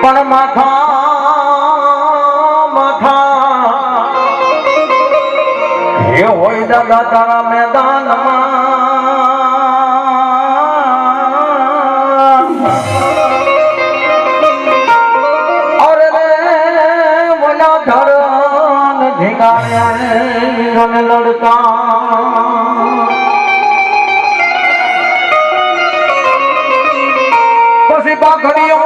પણ માથા હે હોય દાદા તારા મેદાનમાં અરે રે બોલા ધરન ઢીંગાણે લડતા પછી બાઘડીઓ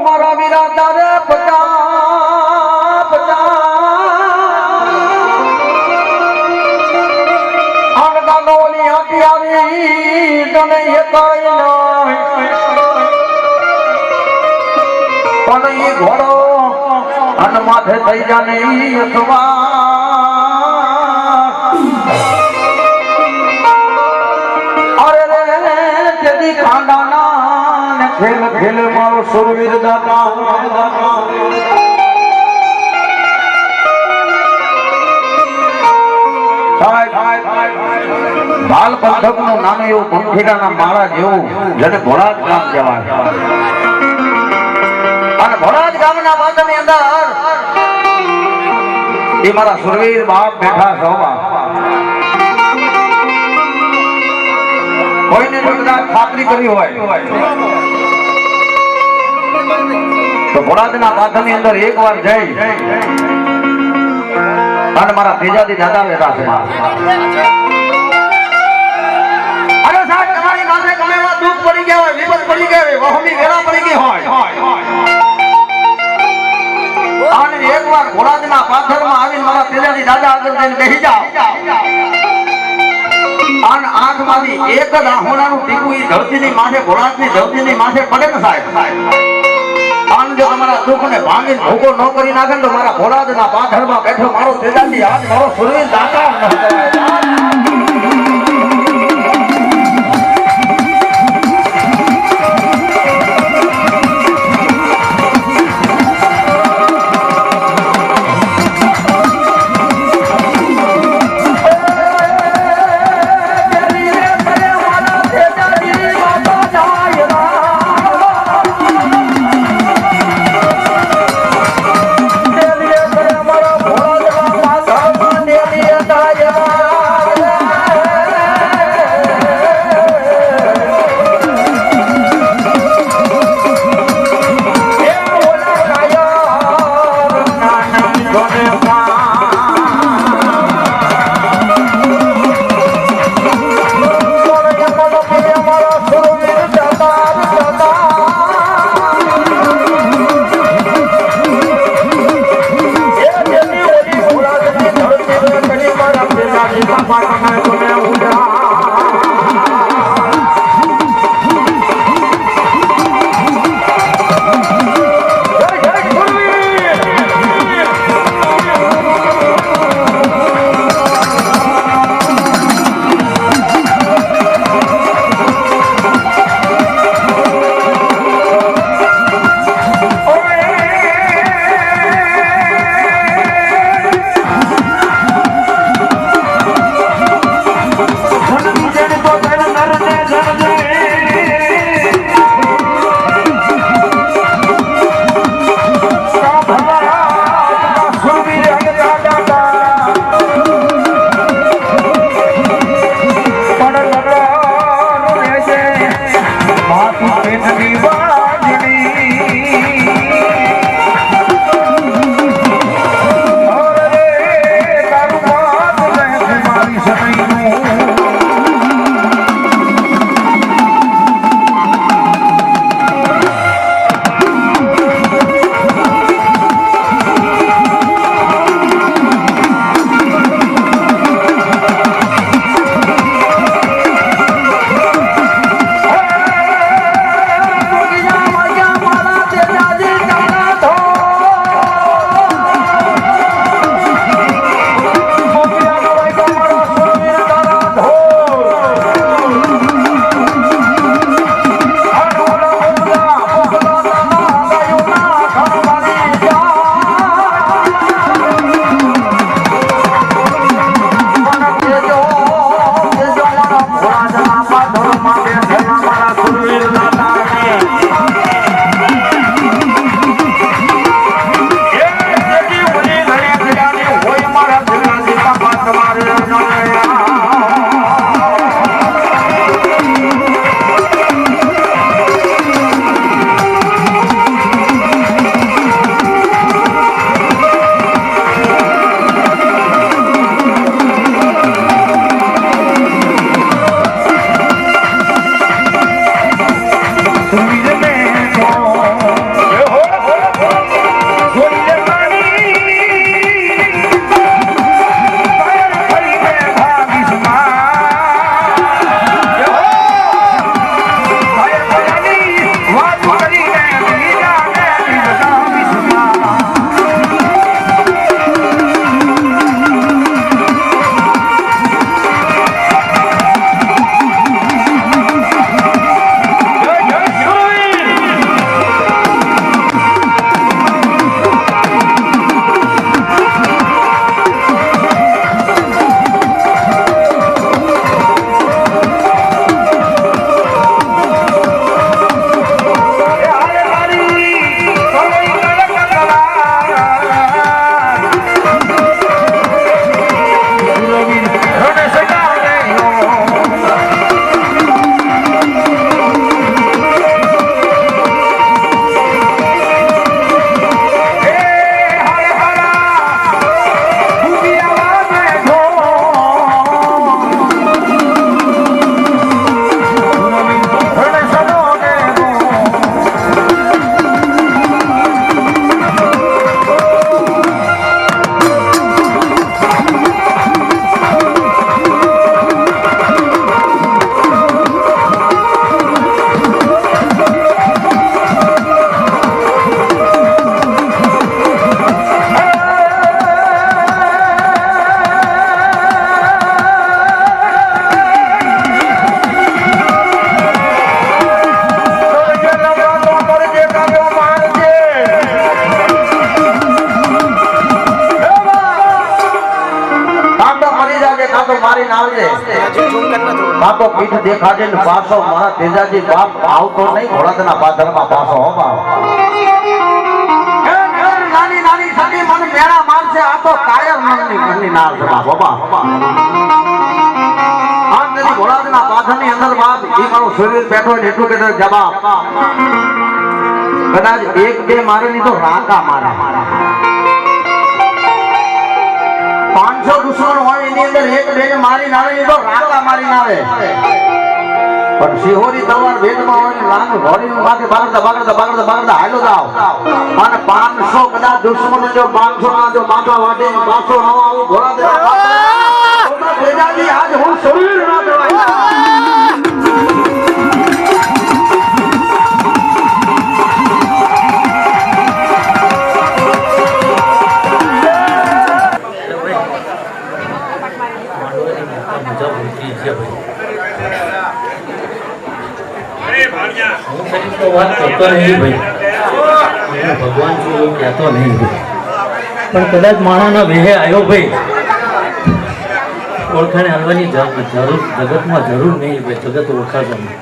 મારા વિરાતા રે પતા આનકા ગોલી આટી આવી તને એકાઈ પણ ઈ ઘોડો અન માથે થઈ જાને ઈ અથવા અરે રે જેદી ખાંડાના ખેલ ખેલ મારો સુરવીર દાતા બાલ પંથક નું નામ એવું પંખીડાના માળા જેવું જેને ભોળાજ ગામ કહેવાય અને ભોળાજ ગામના બાજુની અંદર એ મારા સુરવીર બાપ બેઠા સૌવા કોઈને જો કદાચ ખાતરી કરી હોય તો ભોળાજના બાધની અંદર એક વાર જઈ અને મારા તેજાદી દાદા બેઠા છે અરે સાહેબ તમારી માથે ગમે એવા દુઃખ પડી ગયા હોય વિપત પડી ગઈ હોય વહમી વેળા પડી ગઈ હોય અને એક વાર ભોળાજના પાથરમાં આવીને મારા તેજાદી દાદા આગળ જઈને બેસી જાઓ અને આંખમાંથી એક જ આહોણાનું ટીકું ઈ ધરતીની માથે ભોળાજની ધરતીની માથે પડે ને સાહેબ આમ જો તમારા દુઃખને ભાંગીને ભૂકો ન કરી નાખે તો મારા ભોળાજના પાથરમાં બેઠો મારો તેજાદી આજ મારો સુરવીર દાતા ન કહેવાય આવજે બાપો પીઠ દેખાડે ને પાછો મારા તેજાજી બાપ આવતો નહીં ભોળાતના પાદરમાં પાછો હો બાપ નાની નાની સડી મને મેળા મારશે આ તો કાયર મનની મનની નાળ છે બાપ બાપ આજ નથી ભોળાતના પાદરની અંદર બાપ ઈ મારું શરીર બેઠો ને એટલું કે જવાબ કદાચ એક બે મારે નહીં તો રાકા મારે 500 દુશ્મન હોય એની અંદર એક બે ને મારી નાવે નહીં તો રાકા મારી નાવે પણ સિહોરી તલવાર ભેદમાં હોય ને લાંગ ઘોડીનું માથે બાગડતા હાલો જાવ અને 500 કદાચ દુશ્મન જો 500 ના જો માથા વાટે 500 નવા આવું ઘોડા દેવા તો તેજાજી આજ હું શરીર ના દેવાય ભગવાન છું એવું કહેતો નહીં પણ કદાચ માણસના વેહે આવ્યો ભાઈ ઓળખાણે હાલવાની જરૂર જગતમાં જરૂર નહીં ભાઈ જગત ઓળખાતો નહીં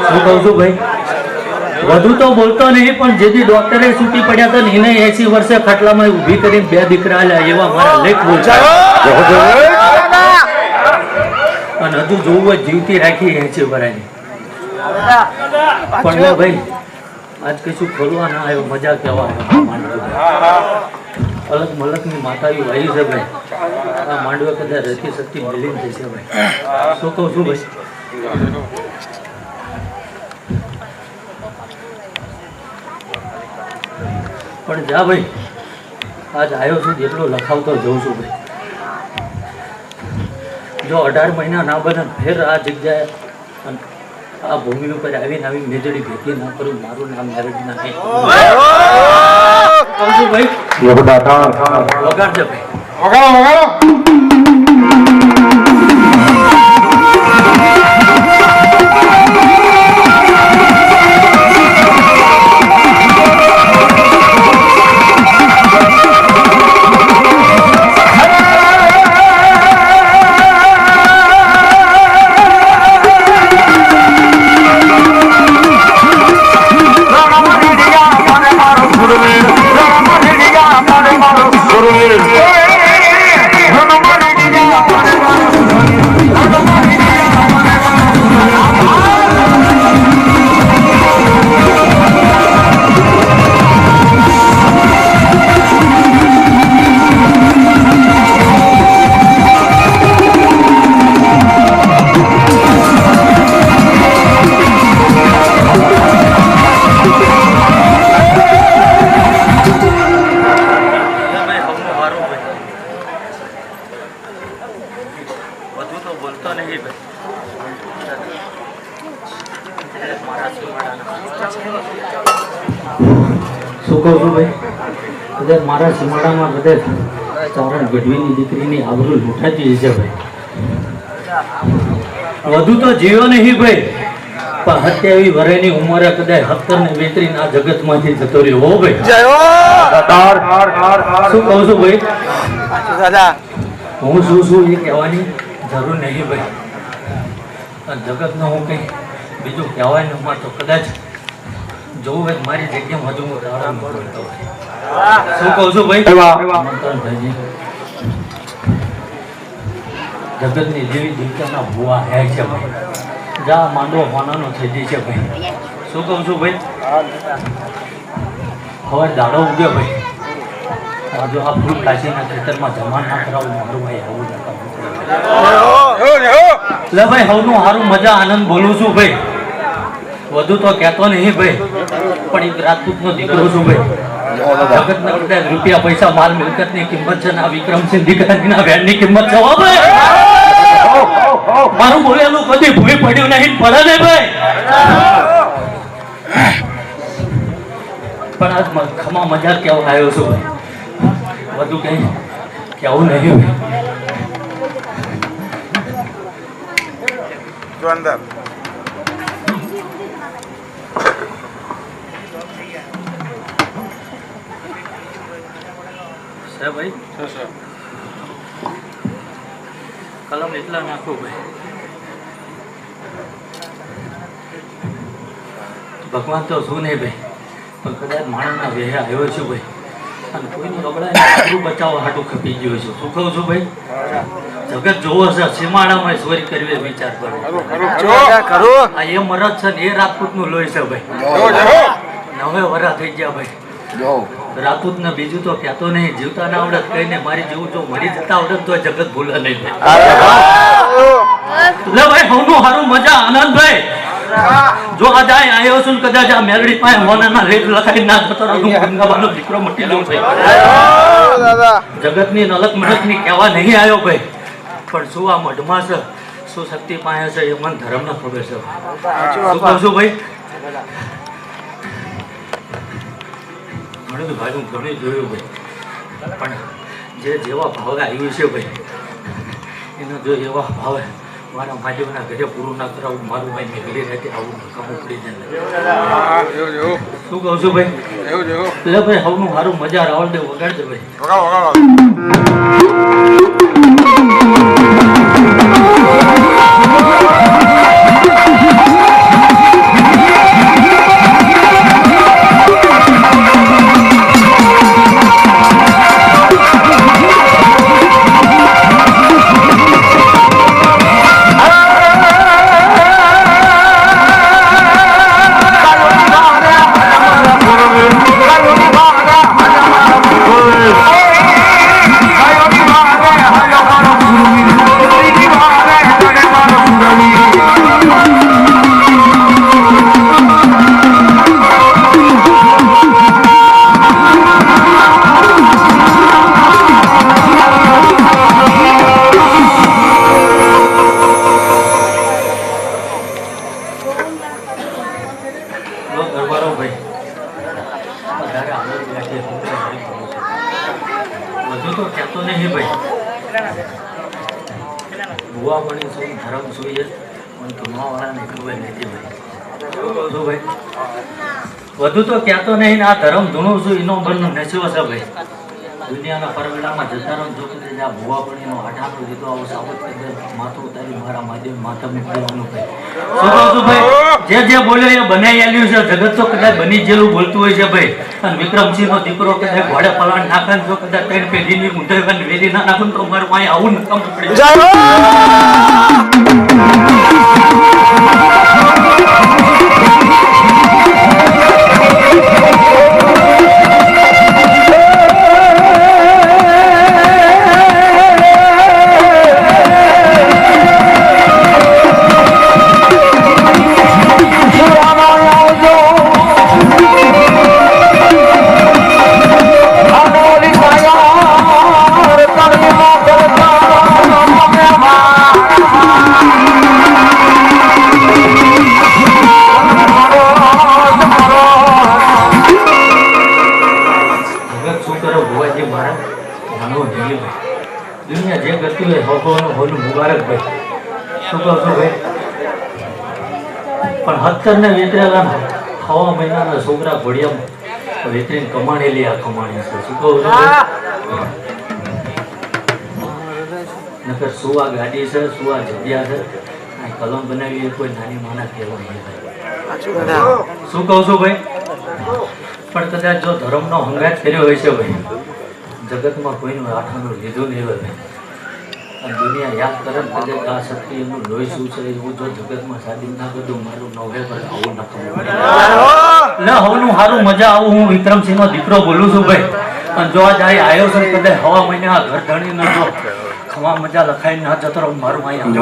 શું કહું છું ભાઈ વધુ તો બોલતો નહીં પણ જેથી ડોક્ટરે છૂટી પડ્યા હતા ને એને 80 વર્ષે ખાટલામાં ઊભી કરીને 2 દીકરા આલ્યા એવા મારા લેખ બોલતા અને હજુ જોવું હોય જીવતી રાખી 80 વર્ષની પણ ભાઈ આજ કશું ખોલવા ના આવ્યો મજા કેવા અલગ મલકની માતાઓ આવી છે ભાઈ આ માંડવા કદાચ રથી શક્તિ મિલીન થશે ભાઈ શું કહું છું ભાઈ પણ જા ભાઈ આજ આવ્યો છું જેટલો લખાવતો જઉં છું ભાઈ જો 18 મહિના ના બને ફેર આ જગ્યાએ આ ભૂમિ ઉપર આવીને મેજડી ભેગી ના કરું મારું નામ મેરડી ના નહીં કહું છું ભાઈ વગાડજે ભાઈ વગાડો શું કહું છું ભાઈ કદાચ મારા સીમાડામાં કદાચ ચારણ ગઢવીની દીકરીની આબરૂ લૂંટાતી હશે ભાઈ વધુ તો જીવો નહીં ભાઈ પણ 27 વર્ષની ઉંમરે કદાચ 17 ને 32 ના જગતમાંથી જતો રહ્યો હો ભાઈ શું કહું છું ભાઈ હું શું એ કહેવાની જરૂર નહીં ભાઈ જગતનો હું કંઈ બીજું કહેવાય ન તો કદાચ જોવું હોય મારી જગ્યામાં હજુ હું આરામ કરતો શું કહું છું ભાઈ જગતની જેવી દીકરાના ભૂવા હે છે ભાઈ જા માંડવો હોનાનો થઈ જાય છે ભાઈ શું કહું છું ભાઈ હવે દાડો ઉગ્યો ભાઈ જો આ ફૂલ કાશીના ખેતરમાં જમા ના કરાવું મારું ભાઈ આવું લે ભાઈ હવનું સારું મજા આનંદ બોલું છું ભાઈ વધુ તો કહેતો નહીં ભાઈ પણ એક રાજપૂતનો દીકરો છું ભાઈ જગતના કદાચ રૂપિયા પૈસા માલ મિલકતની કિંમત છે ના વિક્રમસિંહ દીકરાની વેણની કિંમત છે ભાઈ મારું બોલેલું કદી ભૂલી પડ્યું નહીં પડે ને ભાઈ પણ આજ ખમા મજા કેવો આવ્યો છું ભાઈ વધુ કઈ કેવું નહીં જો અંદર ભાઈ કલમ ને એટલા નાખો ભાઈ. ભગવાન તો શું નહીં ભાઈ, પણ કદાચ માણસના વેહે આવ્યો છું ભાઈ, અને કોઈનું રગડાને આબરૂ બચાવવા હાટું ખપી ગયો છું. શું કહું છું ભાઈ? જગત જોવો છે, સીમાડામાં ચોરી કરવી વિચાર કરો. આ એ મરદ છે ને એ રાજપૂતનું લોહી છે ભાઈ. 9 વર્ષ થઈ ગયા ભાઈ. રાજપૂત ને બીજું તો કહેતો નહીં, જીવતા ના આવડત કહીને મારી જેવું જો મરી જતા આવડત તો જગત ભૂલે નહીં એટલે ભાઈ. સૌનું સારું મજા આનંદ ભાઈ. જો આ જાય આવ્યો છું કદાચ આ મેલડી પાસે મોનાના રેટ લખાઈ ના જતો ગંગાબાનો દીકરો મટી જવું છે. જગતની નલક મડકની કહેવા નહીં આવ્યો ભાઈ, પણ શું આ મઢમાં છે, શું શક્તિ પાસે છે એ મન ધર્મ ના ખબર છે. શું કહું છું ભાઈ? ઘણું ભાઈ હું ઘણું જોયું ભાઈ, પણ જે જેવા ભાવે આવ્યું છે ભાઈ, એનો જો એવા ભાવે મારા મહાદેવના ઘરે પૂરું ના કરાવું, મારું ભાઈ મેઘડી રહેતી આવું કામ ઉપડી જાય. શું કહું છું ભાઈ? એટલે ભાઈ સૌનું મારું મજા રાવણ દેવ વગાડજો ભાઈ. બધું તો કહેતો નહીં ભાઈ, ભૂવા મળી શું ધર્મ જોઈએ પણ કમાવાળાને ખબર નથી ભાઈ. શું કહું છું ભાઈ? વધુ તો કહેતો નહીં ને આ ધર્મ ધૂણું છું એનો મનનો નશો છે ભાઈ. દુનિયાના પરગડામાં જતા રહો જો કદાચ આ ભૂવા પણીનો આઠાનો લીધો આવો સાબત કરી માથું ઉતારી મારા મહાદેવ માથા મૂકવાનું ભાઈ. શું કહું છું ભાઈ? જે બોલ્યો એ બનાવી આલ્યું છે. જગત તો કદાચ બની જેલું બોલતું હોય છે ભાઈ, અને વિક્રમસિંહ નો દીકરો કદાચ ઘોડે પલાણ નાખે જો કદાચ 3 પેઢીની ઊંધેવાની વેલી ના નાખું તો મારું માય આવું નકામ પડી જાય. દુનિયા જે કરતી હોય હોનું મુબારક ભાઈ. શું કહું છું ભાઈ? પણ 17 ને વેતરેલા 6 મહિનાના છોકરા ઘોડિયા વેતરીને કમાણેલી આ કમાણી છે. શું કહું છું? નકર શું આ ગાડી છે, શું આ જગ્યા છે, આ કલમ બનાવી કોઈ નાની માના કહેવા નહીં ભાઈ. શું કહું છું ભાઈ? પણ કદાચ જો ધર્મનો હંગાત કર્યો હોય છે ભાઈ, જગતમાં કોઈનું આઠાનું લીધું નહીં હોય અને દુનિયા યાદ કરે કદાચ આ શક્તિ એનું લોહી શું છે એવું જો જગતમાં સાદી ના બધું મારું 9 વર્ષ આવું ના એટલે હવનું સારું મજા આવું. હું વિક્રમસિંહ નો દીકરો બોલું છું ભાઈ, અને જો આ જાય આવ્યો છે કદાચ હવા મહિને આ ઘર ધણી ન જો ખવા મજા લખાઈ ના જતો રહું મારું અહીંયા.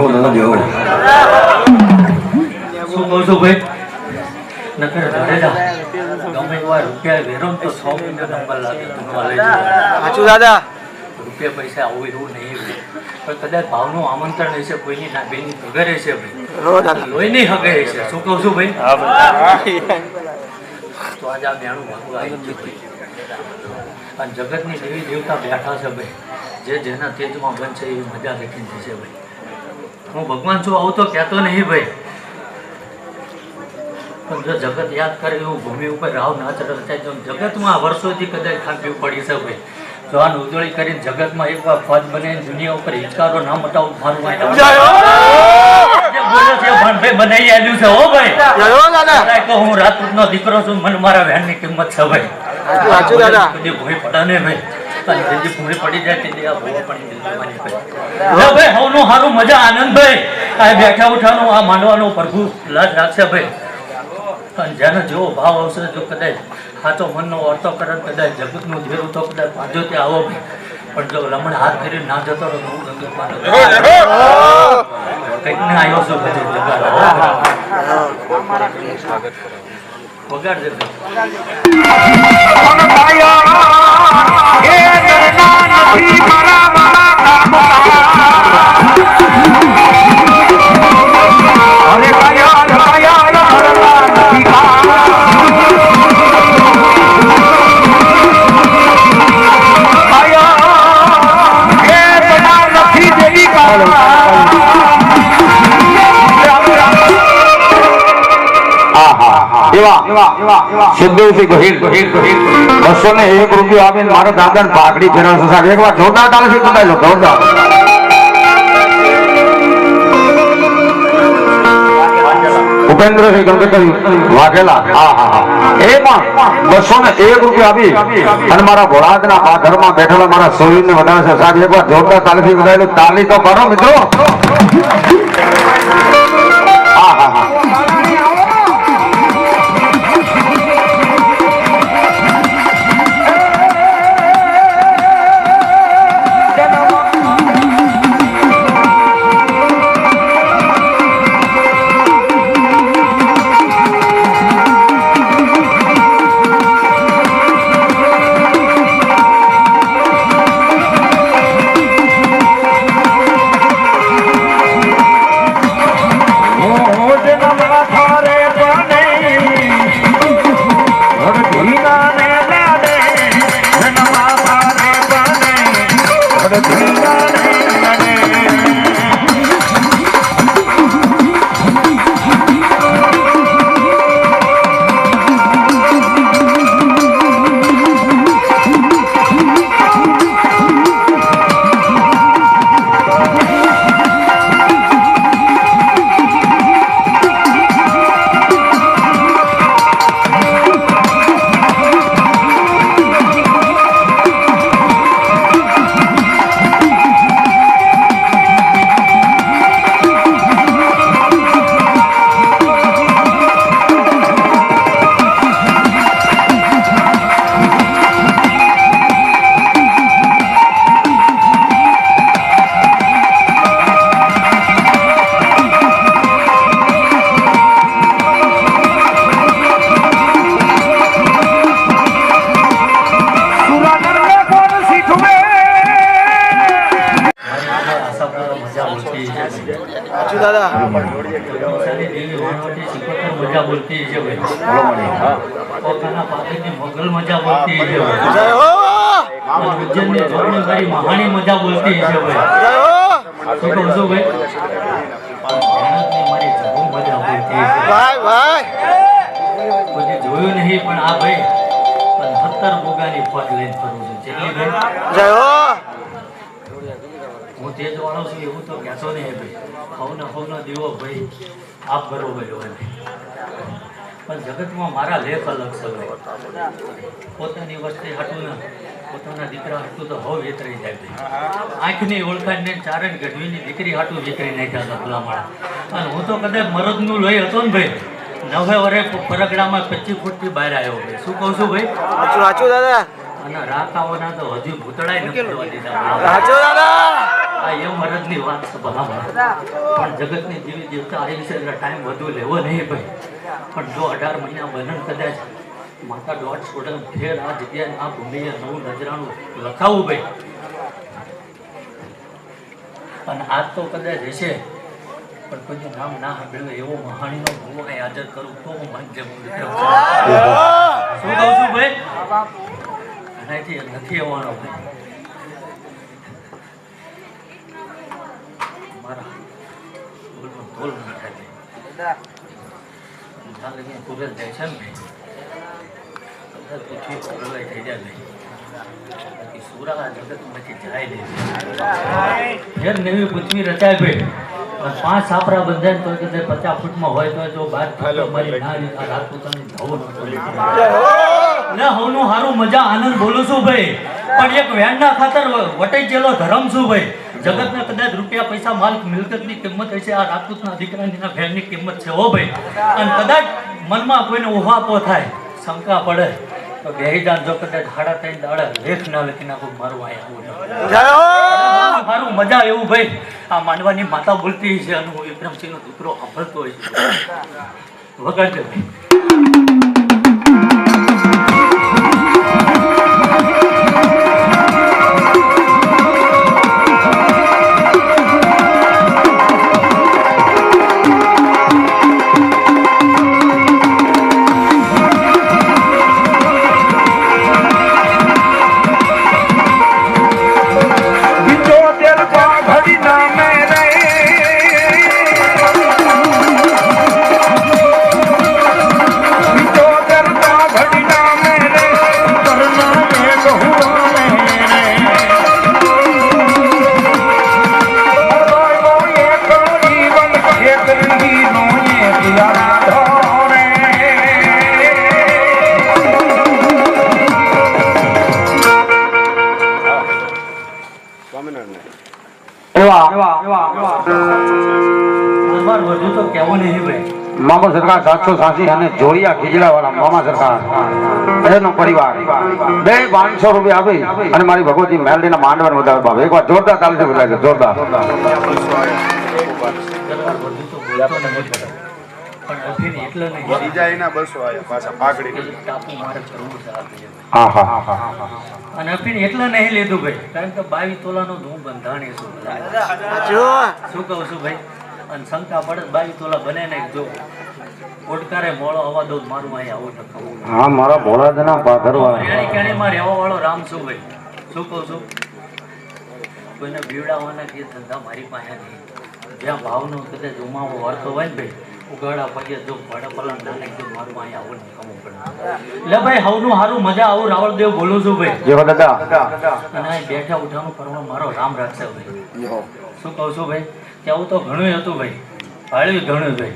શું કહું છું ભાઈ? નકર ધરેજા ગમે એવા રૂપિયા વેરો તો 100 મહિના નંબર લાગે સાચું દાદા. રૂપિયા પૈસા આવું એવું નહીં, પણ કદાચ ભાવનું આમંત્રણ હશે, કોઈની ના બેની ભગર હશે ભાઈ, લોહીની હગે હશે. શું કહું છું ભાઈ? તો આજે આ બેણું ભાગવું આવી ગયું અને જગતની દેવી દેવતા બેઠા છે ભાઈ, જે જેના તેજમાં બનશે એવી મજા દેખીને થશે ભાઈ. હું ભગવાન છું આવું તો કહેતો નહીં ભાઈ, પણ જો જગત યાદ કરે એવું ભૂમિ ઉપર રાવ ના ચડતા જગતમાં વર્ષોથી કદાચ ખાંપી પડી છે ભાઈ. જોન ઉજળી કરીને જગતમાં એકવાર ફોજ બને દુનિયા ઉપર હિચકારો ના મટાવું મારું વાંચો જે બોલ્યો છે ભાઈ બનાવી આવ્યું છે હો ભાઈ કદાચ કહું હું રાજપૂતનો દીકરો છું મને મારા વહેણની કિંમત છે ભાઈ કદી ભોય પડે ને ભાઈ અને જલ્દી ભોય પડી જાય તે આ ભોય પડી દિલમાં ભાઈ હવનું સારું મજા આનંદ ભાઈ આ બેઠા ઉઠાનું આ માંડવાનો પ્રભુ લાજ રાખશે ભાઈ અને જેનો જેવો ભાવ આવશે જો કદાચ સાચો મનનો અર્થો કરે કદાચ જગતનું ઝેરું તો કદાચ પાછો તે આવો ભાઈ પણ જો લમણ હાથ કરીને ના જતો રહો હું કંઈક ને આવ્યો છું બધું વગાડ દે સિદ્ધુથી ગહીર 201 રૂપિયા આપીને મારા દાદા ને પાઘડી ફેરવશે સાહેબ એકવાર જોરદાર તાળીથી બતાવી લો જોરદાર ઉપેન્દ્રસિંહ ગણપતિ વાઘેલા એ પણ 201 રૂપિયા આપી અને મારા ભોળાદના પાથરમાં બેઠેલા મારા સોહિને વધારે છે સાહેબ એકવાર જોરદાર તાળીથી બતાવી લો તાળી તો કરો મિત્રો મજા બોલતી છે મોગલ મજા બોલતી છે ઉજ્જૈનની જોડણી મારી મહાણી મજા બોલતી છે શું કહું છું ભાઈ મારી જગુ મજા બોલતી છે જોયું નહીં પણ આ ભાઈ 75 બોગાની ફોજ લઈને ફરું છું જેટલી ભાઈ હું તેજ વાળો છું એવું તો કહેતો નહીં ભાઈ હવનો દીવો ભાઈ આપ બરોબર હોય પણ જગતમાં મારા લેખ અલગ છે પોતાની વસ્તી હાટું ને પોતાના દીકરા હાટું તો હવ વેતરાઈ જાય ભાઈ આંખની ઓળખાણ ને ચારણ ગઢવીની દીકરી હાટું વેતરી નાખ્યા હતા ભલામણા અને હું તો કદાચ મરદનું લોહી હતો ને ભાઈ 9 વર્ષે પરગડામાં 25 ફૂટથી બહાર આવ્યો ભાઈ શું કહું છું ભાઈ સાચું દાદા અને રાખાઓના તો હજુ ભૂતળાય નથી કરવા દીધા સાચું દાદા આ એ મરદની વાત છે ભલામણ પણ જગતની દેવી દેવતા આવી છે એટલે ટાઈમ વધુ લેવો નહીં ભાઈ પણ જો 18 મહિના બનન કદાચ માતા દોઢ સ્ટુડન ફેર આ જગ્યાએ આ ભૂમિએ નવું નજરાણું લખાવું ભાઈ અને આજ તો કદાચ હશે પણ કોઈનું નામ ના સાંભળ્યું એવો મહાણીનો ભૂવો અહીં હાજર કરું તો હું મંજે શું કહું છું ભાઈ એનાથી નથી આવવાનો ભાઈ મારા બોલનો તોલ ના થાય પૂરલ જાય છે ને ભાઈ થઈ જાય ભાઈ બાકી સુરા જગતમાંથી જાય નહીં. ફેર નવી પૃથ્વી રચાય ભાઈ. અને 5 છાપરા બંધાય ને તો કદાચ 50 ફૂટમાં હોય તો જો બાર મારી ના આ રાજપૂતાની ધવો ને હવનું હારું મજા આનંદ બોલું છું ભાઈ. પણ એક વેણના ખાતર વટાઈ ગયેલો ધર્મ છું ભાઈ. જગતને કદાચ રૂપિયા પૈસા માલ મિલકતની કિંમત હશે, આ રાજપૂતના દીકરાની ભેણની કિંમત છે હો ભાઈ. અને કદાચ મનમાં કોઈને ઉહાપો થાય, શંકા પડે તો બેહી જાન. જો કદાચ 3.5 દાડા લેખ ના લખી નાખું મારું અહીંયા આવું મારું મજા એવું ભાઈ. આ માંડવાની માતા બોલતી છે અને હું વિક્રમસિંહનો દીકરો સાંભળતો હોય છે. વગાડજો ભાઈ. મામા સરકાર 780 અને જોડિયા ખીજડા વાળા મામા સરકાર એનો પરિવાર 500 રૂપિયા આપી અને મારી ભગવતી મેલડીના માંડવાનું વધારે બાપ એકવાર જોરદાર તાલથી બોલાય જોરદાર. અને અફીણ એટલે નહીં લીધું ભાઈ, કારણ કે 22 તોલાનો હું બંધાણી છું. શું કહું છું ભાઈ? અને શંકા પડે 22 તોલા બને ને જો ઓડકારે મોળો હવા દઉં મારું અહીંયા આવું ટકાવું. હા મારા ભોળાદના પાથરવા કેણીમાં રહેવા વાળો રામ છું ભાઈ. શું કહું છું? કોઈને બીવડાવવાના કે ધંધા મારી પાસે નહીં. જ્યાં ભાવનો કદાચ ઉમાવો વર્તો હોય ને ભાઈ, ઉગાડા પગે જો ભાડા પલન ના નાખી મારું અહીંયા આવું નકામું પડે. એટલે ભાઈ હવનું હારું મજા આવું રાવળદેવ બોલું છું ભાઈ. જેવો દાદા અને અહીં બેઠા ઉઠાનું કરવાનું મારો રામ રાખશે ભાઈ. શું કહું છું ભાઈ? કેવું તો ઘણું હતું ભાઈ, ભાડ્યું ઘણું ભાઈ.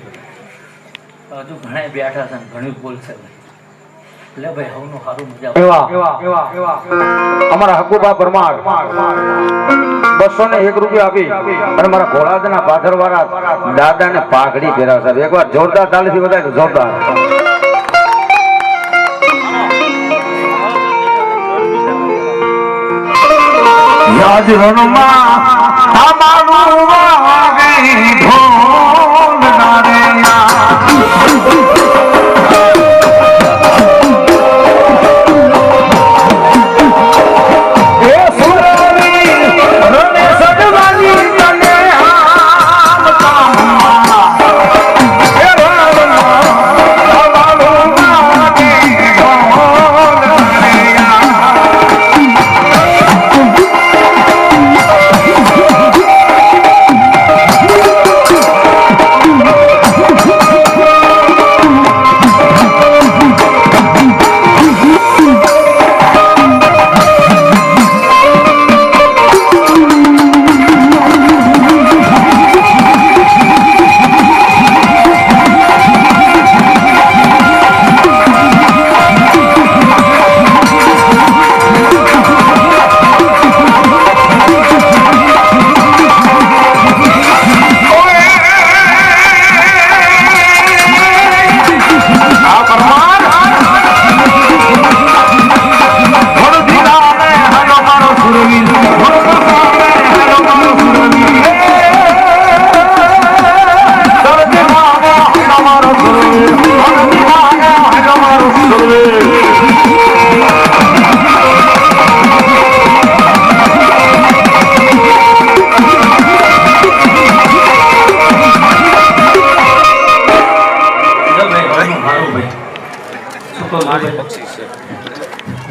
હજુ ઘણા બેઠા છે ને ઘણું બોલશે ભાઈ. એટલે ભાઈ હવનું સારું મજા. અમારા હકુબા પરમાર 201 રૂપિયા આપી અને મારા ઘોડાદના પાથર વાળા દાદા ને પાઘડી પહેરાવશે. એકવાર જોરદાર તાલીથી બતાય જોરદાર. યાદ રણમાં તમારું વાગે ઢોલ નારેયા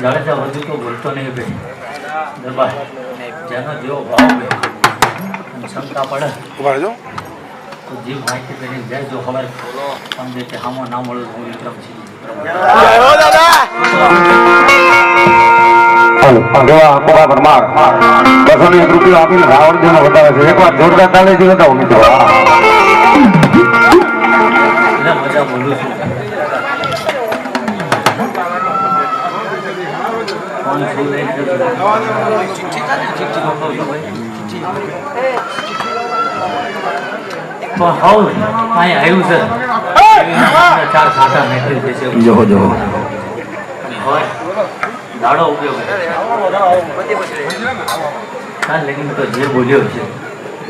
જાડેજા વધુ તો બોલતો નહીં ભાઈ. દરબાર જેનો જેવો ભાવ ભાઈ શંકા પડે તો જીવ માહિતી કરીને જાય. જો ખબર સમજે કે હામો ના મળે હું વિક્રમ છું. જેવા કોકા પરમાર 201 રૂપિયા આપીને રાવણજીને વધારે છે. એકવાર જોરદાર તાળીથી વધાવો મિત્રો. એટલે મજા બોલું છું કોણ શું લઈને જતું? પણ હાઉ અહીંયા આવ્યું છે ચાર ખાતા નાખી દેશે. જો હોય દાડો ઉપયોગ કાલ લગીને તો જે બોલ્યો છે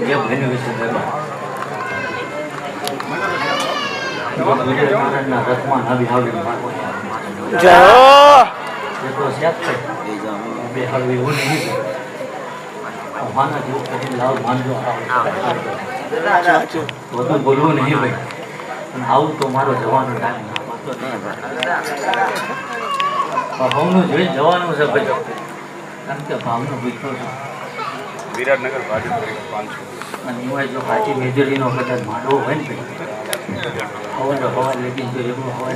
જે બન્યું છે મહારાજના રથમાં નવી આવી તો શેક છે બે હળવી એવું નહીં માના જેવું કરીને લાવ માનજો બધું બોલવું નહીં ભાઈ અને આવું તો મારો જવાનો ટાઈમ ભાવનું જોઈ જવાનું છે ભાઈ કારણ કે ભાવનું બીતો છે વિરાટનગર ભાજપ 500 અને એમાં જો કાચી મેજરીનો કદાચ માંડવો હોય ને હવા લેકિન તો એવું હવા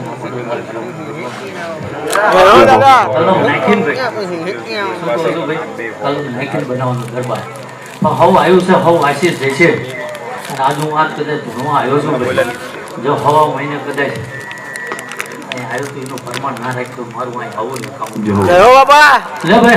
કલમ નાખીને ભાઈ નાખીને બનાવવાનું ગરબા પણ હવ આવ્યું છે હવ વાસી જ છે અને આજુ હું વાત કદાચ ભણવા આવ્યો છું ભાઈ જો હવા મહિને કદાચ આવ્યું તો એનું પ્રમાણ ના રાખ્યું મારું અહીં આવું ને કામ જય હો બાપા લે ભાઈ